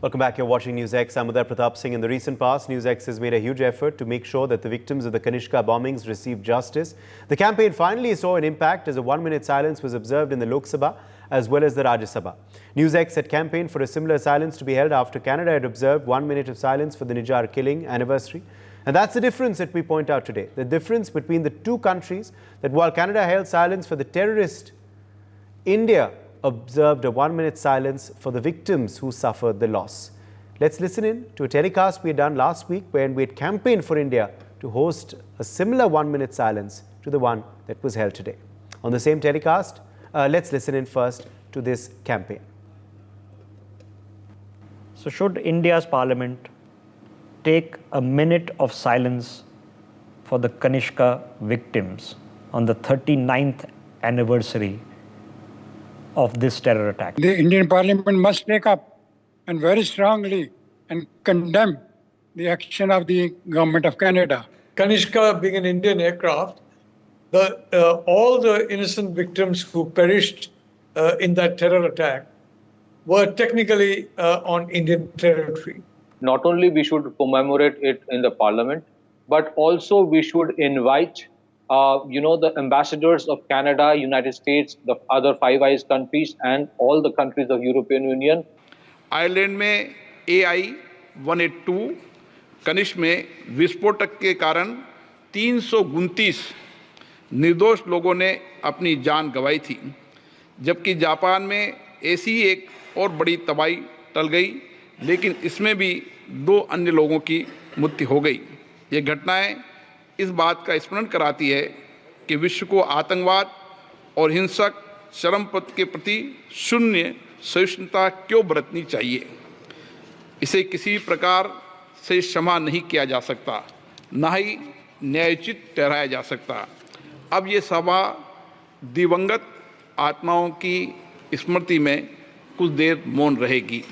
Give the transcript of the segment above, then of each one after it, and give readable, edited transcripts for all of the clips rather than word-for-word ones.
Welcome back. You're watching NewsX. I'm Uday Pratap Singh. In the recent past, NewsX has made a huge effort to make sure that the victims of the Kanishka bombings receive justice. The campaign finally saw an impact as a 1-minute silence was observed in the Lok Sabha as well as the Rajya Sabha. NewsX had campaigned for a similar silence to be held after Canada had observed 1 minute of silence for the Nijar killing anniversary. And that's the difference that we point out today. The difference between the two countries, that while Canada held silence for the terrorist, India observed a 1-minute silence for the victims who suffered the loss. Let's listen in to a telecast we had done last week when we had campaigned for India to host a similar 1-minute silence to the one that was held today. On the same telecast, let's listen in first to this campaign. So should India's parliament take a minute of silence for the Kanishka victims on the 39th anniversary of this terror attack? The Indian Parliament must take up and very strongly and condemn the action of the government of Canada. Kanishka being an Indian aircraft, all the innocent victims who perished in that terror attack were technically on Indian territory. Not only we should commemorate it in the Parliament, but also we should invite the ambassadors of Canada, United States, the other Five Eyes countries, and all the countries of European Union. Ireland में AI-182 Kanishka में विस्फोटक के कारण 329 निर्दोष लोगों ने अपनी जान गंवाई थी, जबकि जापान में ऐसी एक और बड़ी तबाही टल गई, लेकिन इसमें भी 2 अन्य लोगों की मृत्यु हो गई। ये घटनाएं इस बात का स्मरण कराती है कि विश्व को आतंकवाद और हिंसक चरमपंथ के प्रति शून्य सहिष्णुता क्यों बरतनी चाहिए। इसे किसी प्रकार से क्षमा नहीं किया जा सकता, न ही न्यायोचित ठहराया जा सकता। अब ये सभा दिवंगत आत्माओं की स्मृति में कुछ देर मौन रहेगी।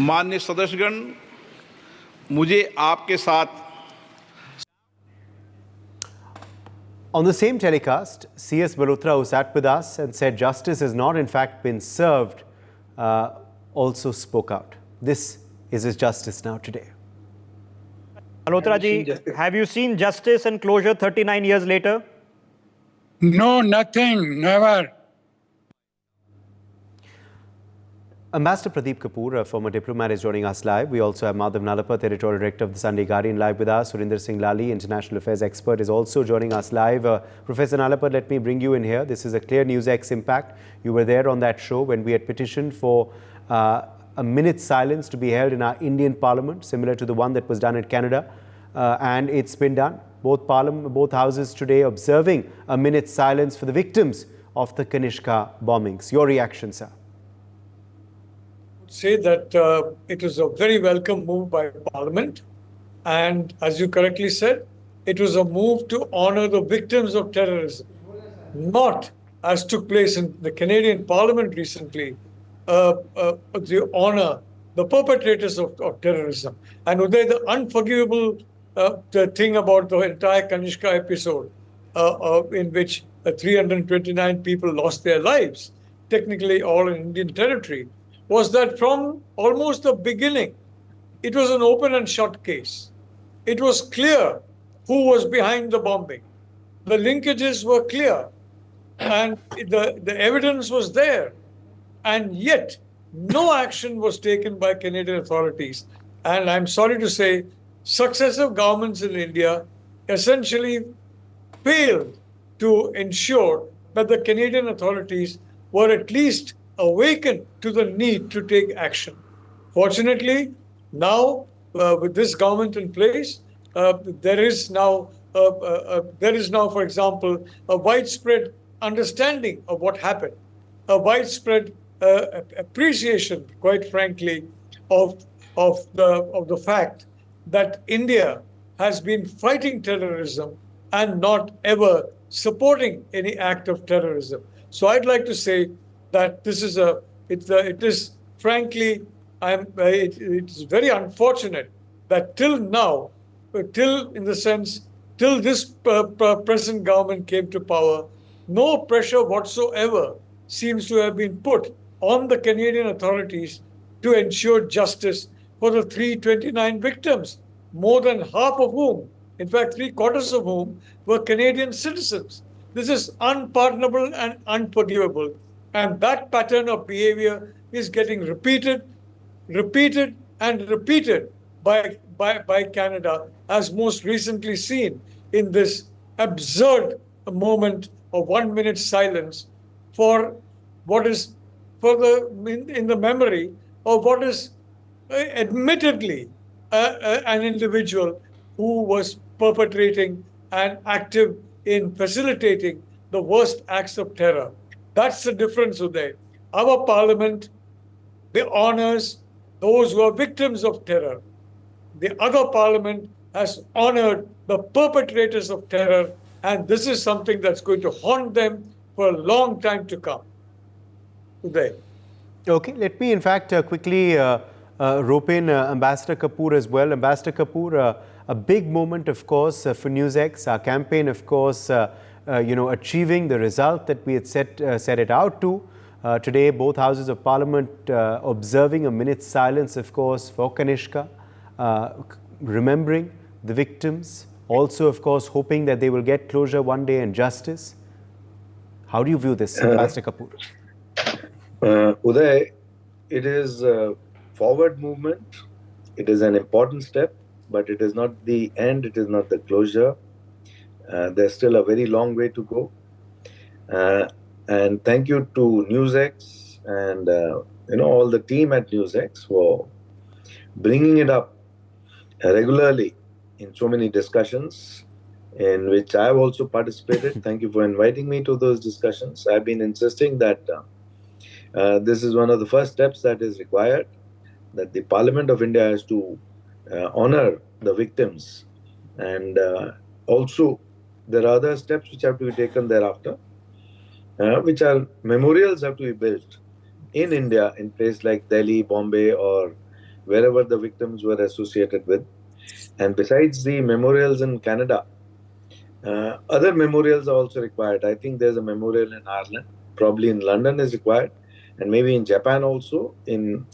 माननीय सदस्यगण, मुझे आपके साथ On the same telecast, C.S. Malhotra, who sat with us and said justice has not in fact been served, also spoke out. This is his justice now today. Malhotra ji, have you seen justice and closure 39 years later? No, nothing, never. Ambassador Pradeep Kapoor, a former diplomat, is joining us live. We also have Madhav Nalapat, editorial director of the Sunday Guardian, live with us. Surinder Singh Lali, international affairs expert, is also joining us live. Professor Nalapat, let me bring you in here. This is a clear NewsX impact. You were there on that show when we had petitioned for a minute's silence to be held in our Indian Parliament, similar to the one that was done in Canada. And it's been done. Both houses today observing a minute's silence for the victims of the Kanishka bombings. Your reaction, sir? Say that it was a very welcome move by Parliament, and as you correctly said, it was a move to honor the victims of terrorism, not as took place in the Canadian Parliament recently, to honor the perpetrators of terrorism. And Uday, the unforgivable the thing about the entire Kanishka episode, in which 329 people lost their lives, technically all in Indian territory, was that from almost the beginning, it was an open and shut case. It was clear who was behind the bombing. The linkages were clear, and the evidence was there. And yet, no action was taken by Canadian authorities. And I'm sorry to say, successive governments in India essentially failed to ensure that the Canadian authorities were at least awakened to the need to take action. Fortunately, now with this government in place, there is now, for example, a widespread understanding of what happened, a widespread appreciation, quite frankly, of the fact that India has been fighting terrorism and not ever supporting any act of terrorism. So I'd like to say that this is a It is frankly, it's very unfortunate that till now, till this present government came to power, no pressure whatsoever seems to have been put on the Canadian authorities to ensure justice for the 329 victims, more than half of whom, in fact, three-quarters of whom, were Canadian citizens. This is unpardonable and unforgivable. And that pattern of behavior is getting repeated, and repeated by Canada, as most recently seen in this absurd moment of 1 minute silence for what is in the memory of what is admittedly an individual who was perpetrating and active in facilitating the worst acts of terror. That's the difference today. Our parliament, honors those who are victims of terror. The other parliament has honored the perpetrators of terror, and this is something that's going to haunt them for a long time to come. Today. Okay, let me in fact quickly rope in Ambassador Kapoor as well. Ambassador Kapoor, a big moment, of course, for NewsX. Our campaign, of course, achieving the result that we had set it out to. Today, both houses of parliament observing a minute's silence, of course, for Kanishka, remembering the victims, also, of course, hoping that they will get closure one day and justice. How do you view this, Ambassador Kapoor? Uday, it is a forward movement. It is an important step, but it is not the end. It is not the closure. There's still a very long way to go. And thank you to NewsX and all the team at NewsX for bringing it up regularly in so many discussions in which I've also participated. Thank you for inviting me to those discussions. I've been insisting that this is one of the first steps that is required, that the Parliament of India has to honor the victims. And also, there are other steps which have to be taken thereafter, which are memorials have to be built in India, in places like Delhi, Bombay, or wherever the victims were associated with. And besides the memorials in Canada, other memorials are also required. I think there's a memorial in Ireland, probably in London is required, and maybe in Japan also, in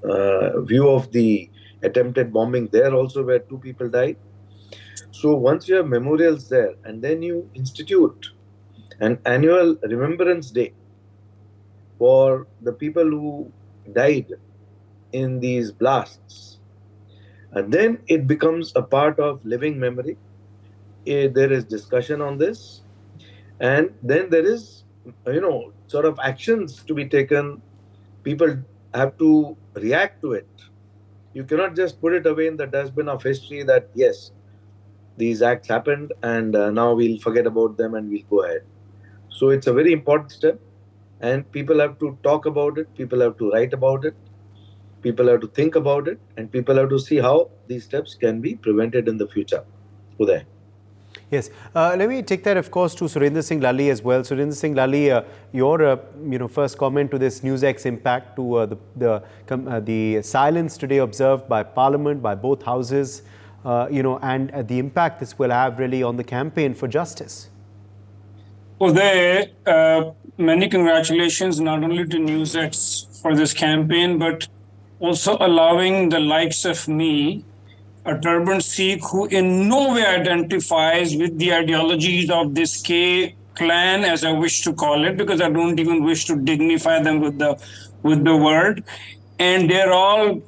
view of the attempted bombing there also, where 2 people died. So once you have memorials there, and then you institute an annual remembrance day for the people who died in these blasts, and then it becomes a part of living memory. There is discussion on this, and then there is, sort of actions to be taken. People have to react to it. You cannot just put it away in the dustbin of history that, yes, these acts happened and now we'll forget about them and we'll go ahead. So it's a very important step, and people have to talk about it, people have to write about it, people have to think about it, and people have to see how these steps can be prevented in the future. Uday. Yes. Let me take that, of course, to Surinder Singh Lalli as well. Surinder Singh Lalli, your first comment to this NewsX impact, to the silence today observed by Parliament, by both houses, and the impact this will have really on the campaign for justice. Uday, many congratulations not only to NewsX for this campaign, but also allowing the likes of me, a turban Sikh who in no way identifies with the ideologies of this K clan, as I wish to call it, because I don't even wish to dignify them with the word. And they're all,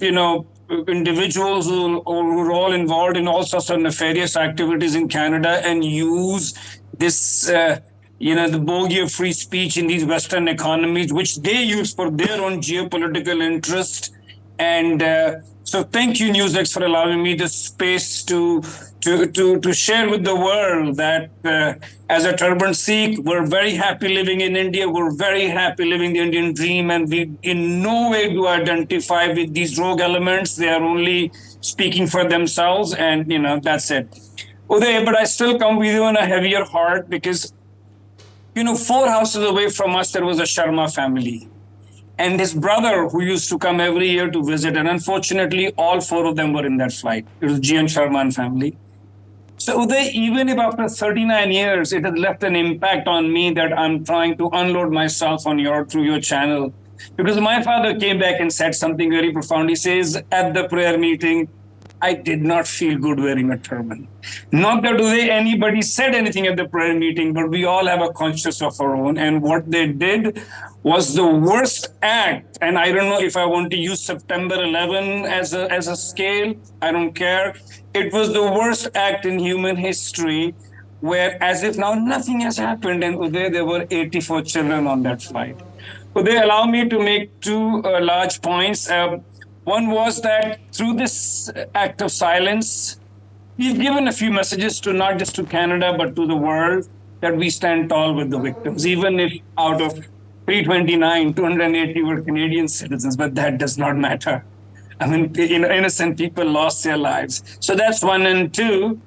individuals who are all involved in all sorts of nefarious activities in Canada and use this, the bogey of free speech in these Western economies, which they use for their own geopolitical interest. And so thank you, NewsX, for allowing me the space to share with the world that as a turban Sikh, we're very happy living in India. We're very happy living the Indian dream. And we in no way do identify with these rogue elements. They are only speaking for themselves. And, that's it. Uday, but I still come with you on a heavier heart because, 4 houses away from us, there was a Sharma family. and his brother, who used to come every year to visit. And unfortunately, all four of them were in that flight. It was G.N. Sharma and family. So Uday, even if after 39 years, it has left an impact on me that I'm trying to unload myself on through your channel. Because my father came back and said something very profound. He says, at the prayer meeting, I did not feel good wearing a turban. Not that anybody said anything at the prayer meeting, but we all have a conscience of our own. And what they did was the worst act. And I don't know if I want to use September 11 as a scale. I don't care. It was the worst act in human history, where as if now nothing has happened. And Uday, there were 84 children on that flight. Uday, allow me to make two large points. One was that through this act of silence, we've given a few messages to not just to Canada, but to the world, that we stand tall with the victims, even if out of 329, 280 were Canadian citizens, but that does not matter. I mean, innocent people lost their lives. So that's one. And two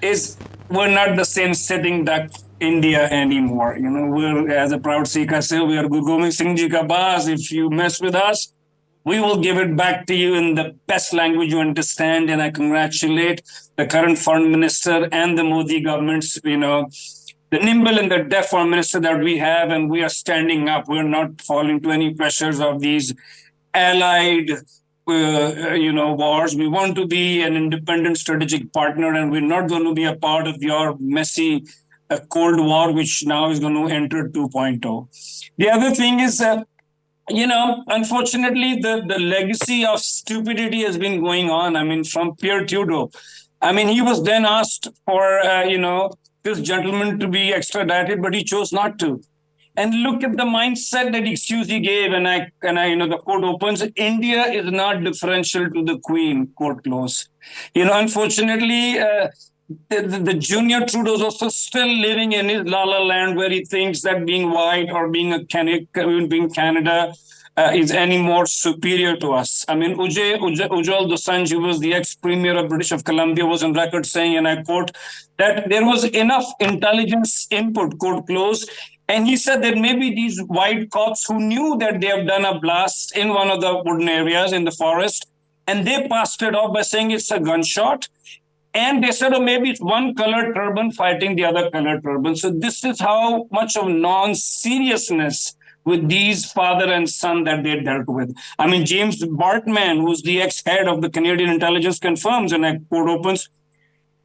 is we're not the same sitting duck India anymore. We're, as a proud Sikh I say, we are Guru Gobind Singh Ji ka baaz. If you mess with us, we will give it back to you in the best language you understand. And I congratulate the current foreign minister and the Modi governments, the nimble and the deaf foreign minister that we have, and we are standing up. We're not falling to any pressures of these allied wars. We want to be an independent strategic partner, and we're not going to be a part of your messy Cold War, which now is going to enter 2.0. The other thing is, unfortunately, the legacy of stupidity has been going on. I mean, from Pierre Trudeau. I mean, he was then asked for, this gentleman to be extradited, but he chose not to. And look at the mindset, that excuse he gave, and I, the quote opens, India is not differential to the Queen, quote close. Unfortunately, the junior Trudeau is also still living in his la la land, where he thinks that being white or being Canada is any more superior to us. I mean, Ujjwal Dosanjh, who was the ex-premier of British of Columbia, was on record saying, and I quote, that there was enough intelligence input, quote close, and he said that maybe these white cops who knew that they have done a blast in one of the wooden areas in the forest, and they passed it off by saying it's a gunshot. And they said, maybe it's one colored turban fighting the other colored turban. So this is how much of non-seriousness with these father and son that they dealt with. I mean, James Bartman, who's the ex-head of the Canadian intelligence, confirms, and I quote opens,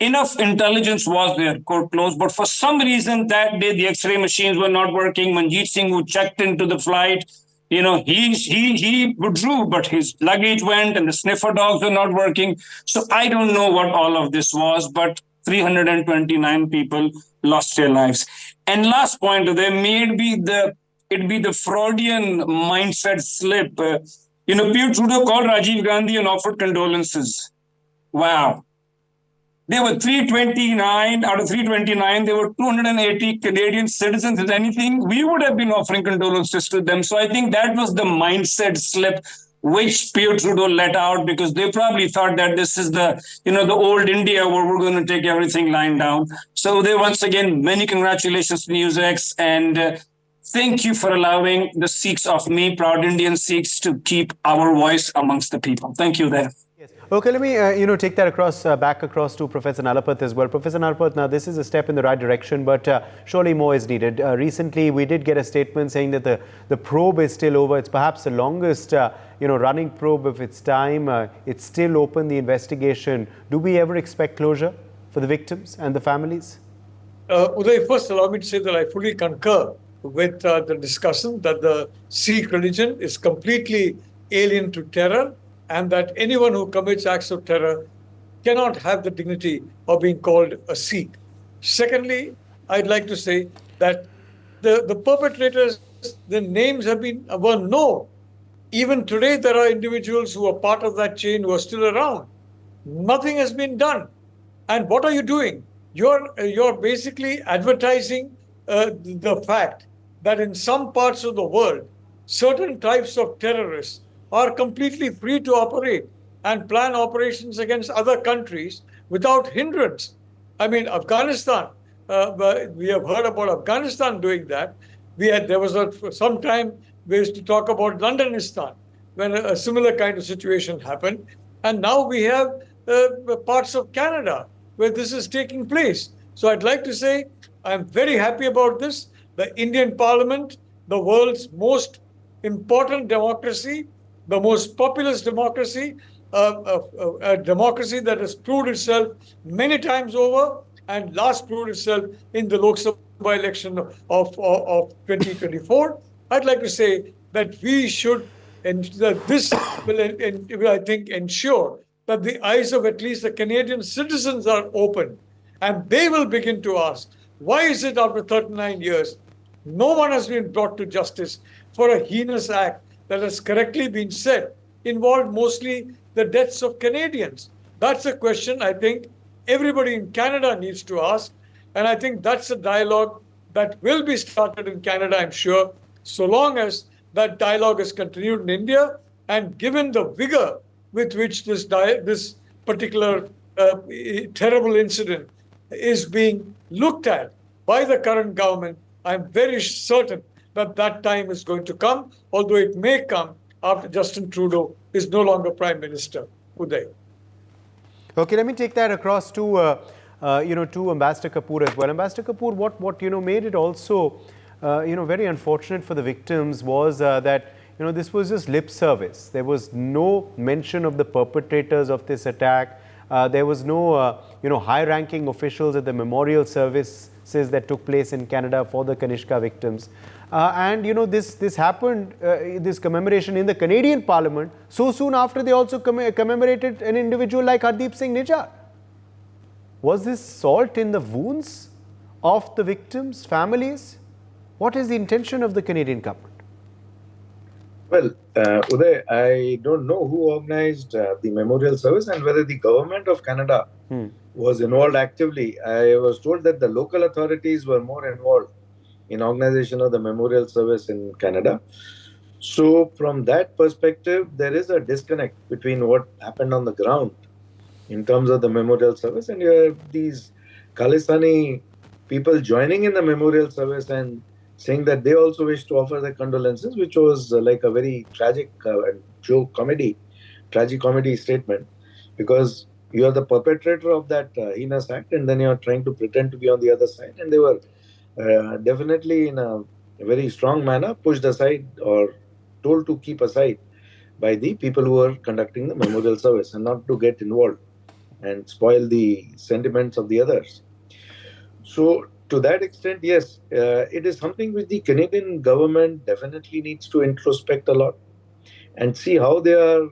enough intelligence was there, quote close, but for some reason that day the X-ray machines were not working. Manjeet Singh, who checked into the flight, he withdrew, but his luggage went and the sniffer dogs were not working. So I don't know what all of this was, but 329 people lost their lives. And last point, there may be the Freudian mindset slip. Pierre Trudeau called Rajiv Gandhi and offered condolences. Wow. There were 329, out of 329, there were 280 Canadian citizens. If anything, we would have been offering condolences to them. So I think that was the mindset slip which Pierre Trudeau let out, because they probably thought that this is the old India where we're going to take everything lying down. So once again, many congratulations to NewsX, and thank you for allowing the Sikhs of me, proud Indian Sikhs, to keep our voice amongst the people. Thank you there. Yes. Okay, let me take that back across to Professor Nalapath as well. Professor Nalapath, now this is a step in the right direction, but surely more is needed. Recently, we did get a statement saying that the probe is still over. It's perhaps the longest running probe of its time. It's still open, the investigation. Do we ever expect closure for the victims and the families? Uday, first allow me to say that I fully concur with the discussion that the Sikh religion is completely alien to terror, and that anyone who commits acts of terror cannot have the dignity of being called a Sikh. Secondly, I'd like to say that the perpetrators, the names were known. Even today, there are individuals who are part of that chain who are still around. Nothing has been done. And what are you doing? You're basically advertising the fact that in some parts of the world, certain types of terrorists are completely free to operate and plan operations against other countries without hindrance. I mean, Afghanistan, we have heard about Afghanistan doing that. Sometime We used to talk about Londonistan when a similar kind of situation happened. And now we have parts of Canada where this is taking place. So I'd like to say I'm very happy about this. The Indian Parliament, the world's most important democracy, the most populous democracy, a democracy that has proved itself many times over and last proved itself in the Lok Sabha election of 2024. I'd like to say that we should, and that this will, I think, ensure that the eyes of at least the Canadian citizens are open, and they will begin to ask, why is it after 39 years, no one has been brought to justice for a heinous act that has correctly been said involved mostly the deaths of Canadians? That's a question I think everybody in Canada needs to ask. And I think that's a dialogue that will be started in Canada, I'm sure, so long as that dialogue is continued in India, and given the vigor with which this particular terrible incident is being looked at by the current government, I'm very certain that that time is going to come, although it may come after Justin Trudeau is no longer Prime Minister. Uday. Okay, let me take that across to to Ambassador Kapoor as well. Ambassador Kapoor, what made it also very unfortunate for the victims was that this was just lip service. There was no mention of the perpetrators of this attack. There was no high-ranking officials at the memorial services that took place in Canada for the Kanishka victims. And this happened, this commemoration in the Canadian Parliament so soon after they also commemorated an individual like Hardeep Singh Nijjar. Was this salt in the wounds of the victims' families? What is the intention of the Canadian government? Well, Uday, I don't know who organized the memorial service and whether the government of Canada was involved actively. I was told that the local authorities were more involved in organization of the memorial service in Canada. So from that perspective, there is a disconnect between what happened on the ground in terms of the memorial service, and you have these Khalisani people joining in the memorial service and saying that they also wish to offer their condolences, which was like a very tragic tragic comedy statement, because you are the perpetrator of that heinous act and then you are trying to pretend to be on the other side. And they were definitely in a very strong manner pushed aside or told to keep aside by the people who are conducting the memorial service and not to get involved and spoil the sentiments of the others. So to that extent, yes, it is something which the Canadian government definitely needs to introspect a lot and see how they are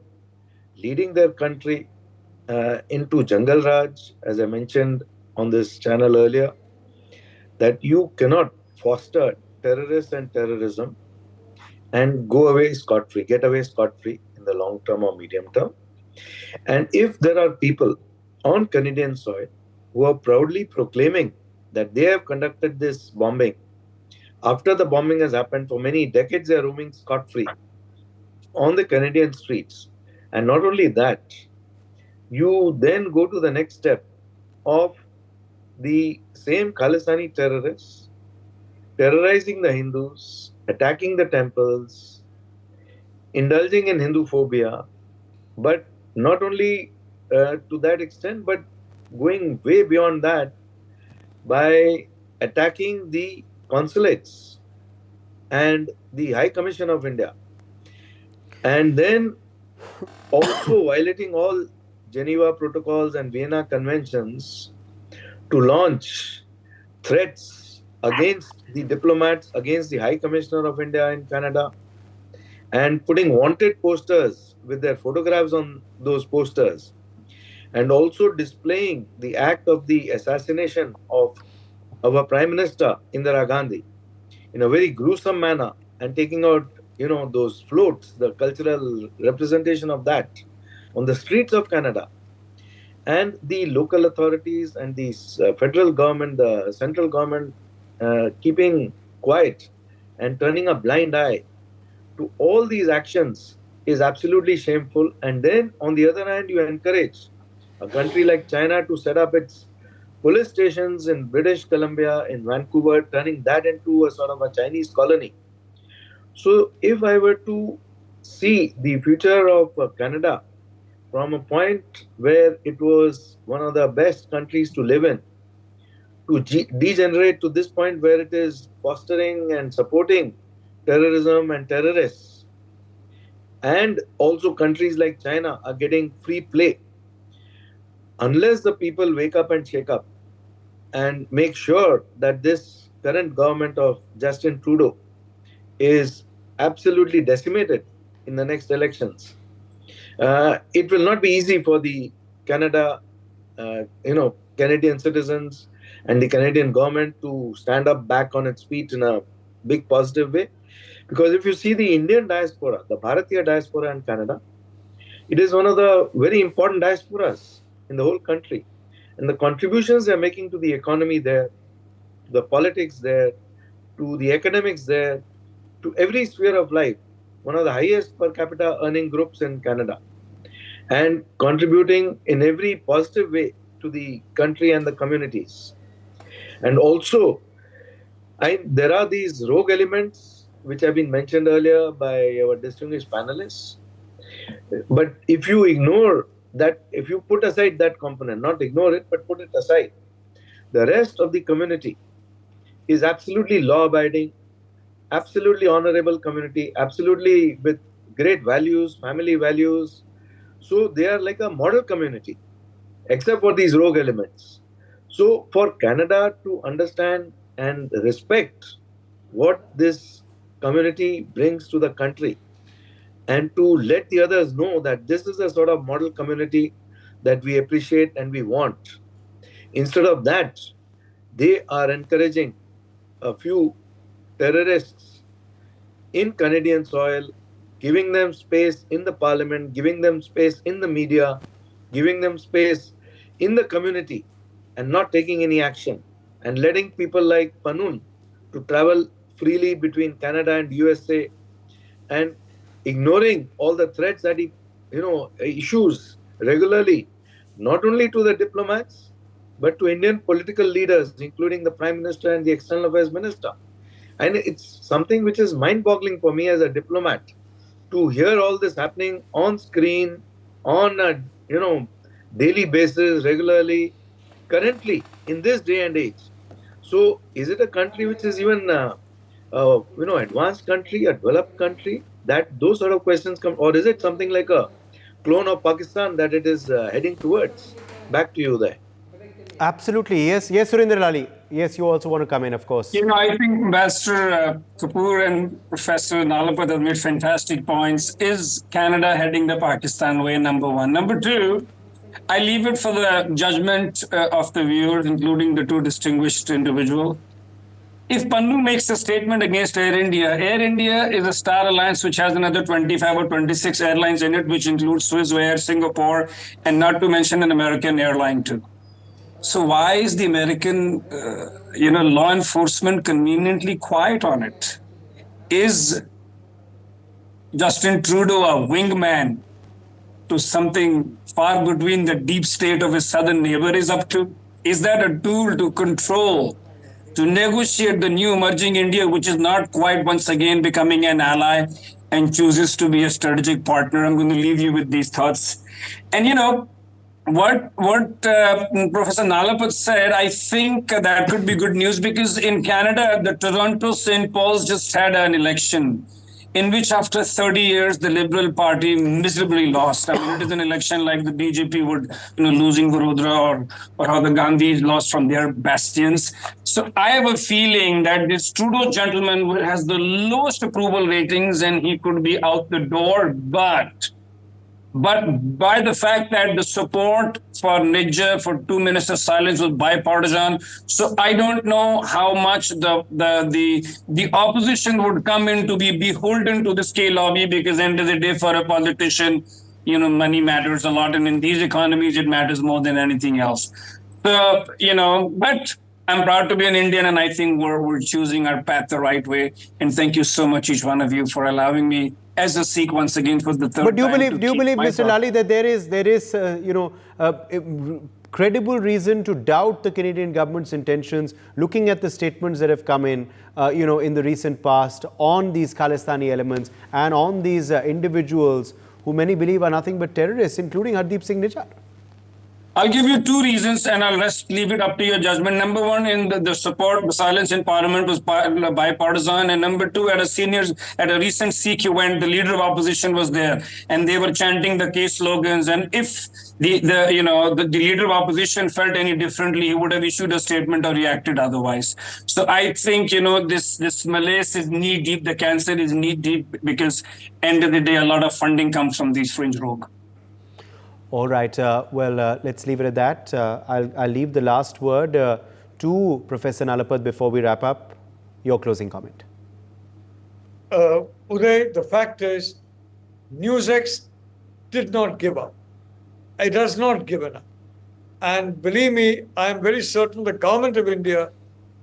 leading their country into Jungle Raj, as I mentioned on this channel earlier, that you cannot foster terrorists and terrorism and get away scot-free in the long term or medium term. And if there are people on Canadian soil who are proudly proclaiming that they have conducted this bombing, after the bombing has happened, for many decades they are roaming scot-free on the Canadian streets. And not only that, you then go to the next step of the same Khalisani terrorists terrorizing the Hindus, attacking the temples, indulging in Hindu phobia, but not only to that extent, but going way beyond that by attacking the consulates and the High Commission of India, and then also violating all Geneva protocols and Vienna conventions to launch threats against the diplomats, against the High Commissioner of India in Canada, and putting wanted posters with their photographs on those posters, and also displaying the act of the assassination of our Prime Minister Indira Gandhi in a very gruesome manner, and taking out those floats, the cultural representation of that on the streets of Canada. And the local authorities and the federal government, the central government, keeping quiet and turning a blind eye to all these actions is absolutely shameful. And then on the other hand, you encourage a country like China to set up its police stations in British Columbia, in Vancouver, turning that into a sort of a Chinese colony. So if I were to see the future of Canada from a point where it was one of the best countries to live in, to degenerate to this point where it is fostering and supporting terrorism and terrorists, and also countries like China are getting free play, unless the people wake up and shake up and make sure that this current government of Justin Trudeau is absolutely decimated in the next elections. It will not be easy for the Canadian citizens and the Canadian government to stand up back on its feet in a big positive way. Because if you see the Indian diaspora, the Bharatiya diaspora in Canada, it is one of the very important diasporas in the whole country. And the contributions they're making to the economy there, to the politics there, to the academics there, to every sphere of life, one of the highest per capita earning groups in Canada, and contributing in every positive way to the country and the communities. And also, there are these rogue elements which have been mentioned earlier by our distinguished panelists. But if you ignore that, if you put aside that component, not ignore it, but put it aside, the rest of the community is absolutely law-abiding, absolutely honorable community, absolutely with great values, family values. So they are like a model community, except for these rogue elements. So for Canada to understand and respect what this community brings to the country, and to let the others know that this is a sort of model community that we appreciate and we want. Instead of that, they are encouraging a few terrorists in Canadian soil, giving them space in the parliament, giving them space in the media, giving them space in the community, and not taking any action, and letting people like Panun to travel freely between Canada and USA, and ignoring all the threats that he issues regularly, not only to the diplomats, but to Indian political leaders, including the Prime Minister and the External Affairs Minister. And it's something which is mind-boggling for me as a diplomat to hear all this happening on screen, on a daily basis, regularly, currently, in this day and age. So is it a country which is even advanced country, a developed country, that those sort of questions come, or is it something like a clone of Pakistan that it is heading towards? Back to you there. Absolutely. Yes, Surendra Lali. Yes, you also want to come in, of course. I think Ambassador Kapoor and Professor Nalapat have made fantastic points. Is Canada heading the Pakistan way, number one? Number two, I leave it for the judgment of the viewers, including the two distinguished individuals. If Pannu makes a statement against Air India is a star alliance which has another 25 or 26 airlines in it, which includes Swissair, Singapore, and not to mention an American airline too. So why is the American, law enforcement conveniently quiet on it? Is Justin Trudeau a wingman to something far between the deep state of his southern neighbor is up to? Is that a tool to control, to negotiate the new emerging India, which is not quite once again becoming an ally and chooses to be a strategic partner? I'm going to leave you with these thoughts. And what Professor Nalapat said, I think that could be good news, because in Canada, the Toronto St. Paul's just had an election in which after 30 years, the Liberal Party miserably lost. I mean, it is an election like the BJP would, losing Vadodara, or how the Gandhis lost from their bastions. So I have a feeling that this Trudeau gentleman has the lowest approval ratings and he could be out the door, but by the fact that the support for Niger for 2 minutes of silence was bipartisan, so I don't know how much the opposition would come in to be beholden to the K lobby, because end of the day for a politician, money matters a lot, and in these economies it matters more than anything else. So but I'm proud to be an Indian, and I think we're choosing our path the right way. And thank you so much, each one of you, for allowing me as a Sikh once again for the third time. But do you believe, Mr. Lali, that there is credible reason to doubt the Canadian government's intentions, looking at the statements that have come in, in the recent past on these Khalistani elements and on these individuals who many believe are nothing but terrorists, including Hardeep Singh Nijjar? I'll give you two reasons and I'll leave it up to your judgment. Number one, in the support, the silence in Parliament was bipartisan. And number two, at a recent Sikh event, the leader of opposition was there and they were chanting the case slogans. And if the leader of opposition felt any differently, he would have issued a statement or reacted otherwise. So I think, this malaise is knee deep, the cancer is knee deep, because end of the day, a lot of funding comes from these fringe rogue. All right. Let's leave it at that. I'll leave the last word to Professor Nalapad before we wrap up. Your closing comment. Uday, the fact is, NewsX did not give up. It has not given up. And believe me, I am very certain the government of India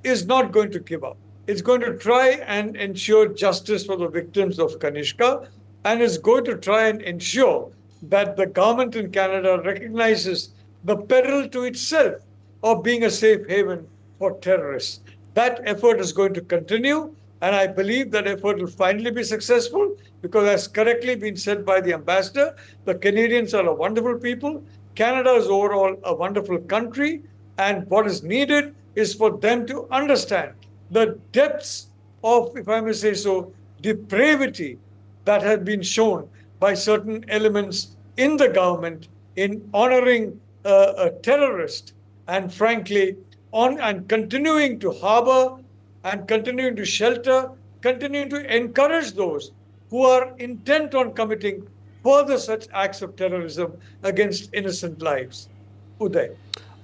is not going to give up. It's going to try and ensure justice for the victims of Kanishka, and is going to try and ensure that the government in Canada recognizes the peril to itself of being a safe haven for terrorists. That effort is going to continue, and I believe that effort will finally be successful, because as correctly been said by the ambassador, the Canadians are a wonderful people. Canada is overall a wonderful country, and what is needed is for them to understand the depths of, if I may say so, depravity that has been shown by certain elements in the government in honoring a terrorist, and frankly, and continuing to harbor and continuing to shelter, continuing to encourage those who are intent on committing further such acts of terrorism against innocent lives. Uday.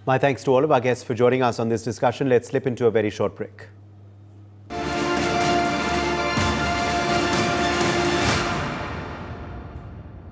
My thanks to all of our guests for joining us on this discussion. Let's slip into a very short break.